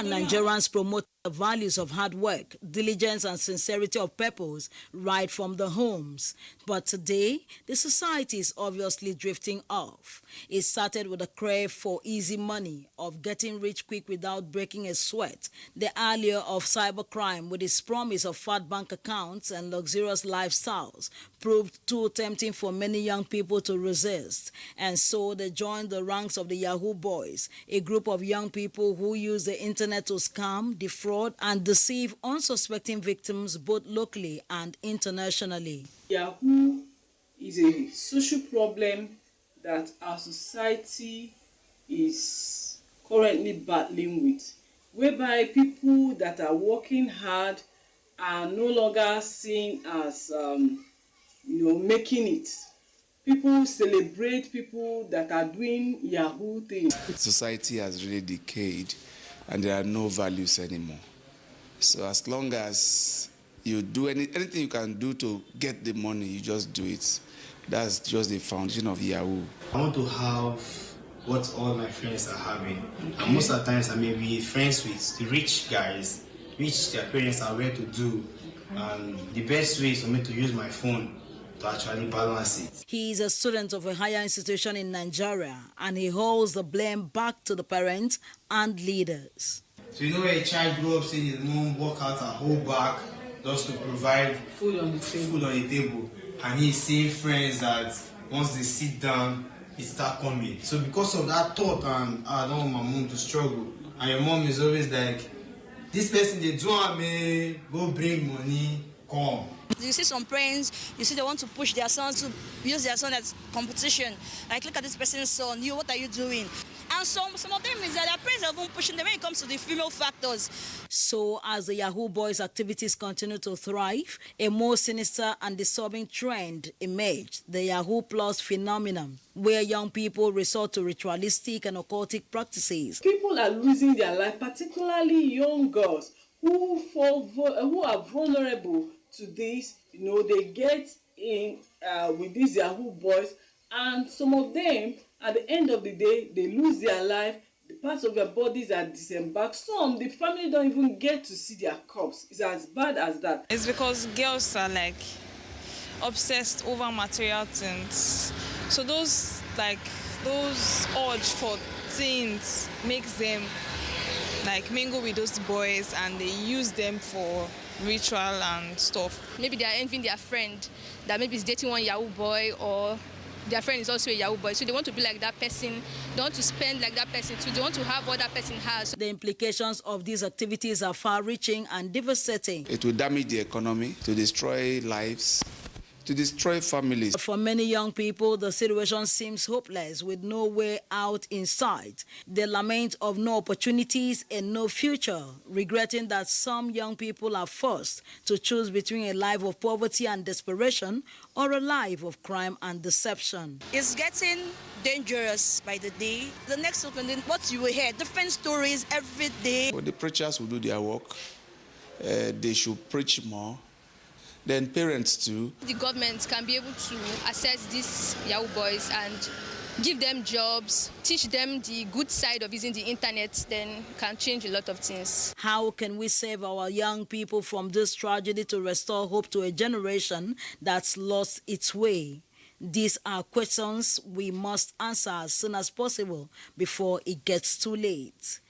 and Nigerians promote the values of hard work, diligence and sincerity of purpose right from the homes. But today, the society is obviously drifting off. It started with a crave for easy money, of getting rich quick without breaking a sweat. The allure of cybercrime with its promise of fat bank accounts and luxurious lifestyles proved too tempting for many young people to resist. And so they joined the ranks of the Yahoo boys, a group of young people who use the internet to scam, defraud, and deceive unsuspecting victims both locally and internationally. Yahoo is a social problem that our society is currently battling with, whereby people that are working hard are no longer seen as making it. People celebrate people that are doing Yahoo things. Society has really decayed and there are no values anymore. So as long as you do anything you can do to get the money, you just do it. That's just the foundation of Yahoo. I want to have what all my friends are having. And most of the times I may be friends with the rich guys, which their parents are aware to do. And the best way is for me to use my phone to actually balance it. He is a student of a higher institution in Nigeria, and he holds the blame back to the parents and leaders. So you know where a child grows up seeing his mom work out her whole back just to provide food on the table. And he's seeing friends that once they sit down, it start coming. So because of that thought, and I don't want my mom to struggle. And your mom is always like, this person they do me, go bring money, come. You see some parents, you see they want to push their sons to use their son as competition. Like, look at this person's son, what are you doing? And some of them is that their parents are even pushing them when it comes to the female factors. So as the Yahoo boys' activities continue to thrive, a more sinister and disturbing trend emerged, the Yahoo Plus phenomenon, where young people resort to ritualistic and occultic practices. People are losing their life, particularly young girls who are vulnerable to this. They get in with these Yahoo boys, and some of them, at the end of the day, they lose their life. The parts of their bodies are disembarked. Some, the family don't even get to see their corpse. It's as bad as that. It's because girls are obsessed over material things. So those urge for things makes them mingle with those boys, and they use them for ritual and stuff. Maybe they are envying their friend that maybe is dating one Yahoo boy, or their friend is also a Yahoo boy, so they want to be like that person. They want to spend like that person too. They want to have what that person has. The implications of these activities are far-reaching and devastating. It will damage the economy, to destroy lives, to destroy families. For many young people, the situation seems hopeless with no way out in sight. They lament of no opportunities and no future, regretting that some young people are forced to choose between a life of poverty and desperation or a life of crime and deception. It's getting dangerous by the day. The next opening, what you will hear, different stories every day. Well, the preachers will do their work. They should preach more. Then parents too. The government can be able to assess these Yahoo boys and give them jobs, teach them the good side of using the internet, then can change a lot of things. How can we save our young people from this tragedy to restore hope to a generation that's lost its way? These are questions we must answer as soon as possible before it gets too late.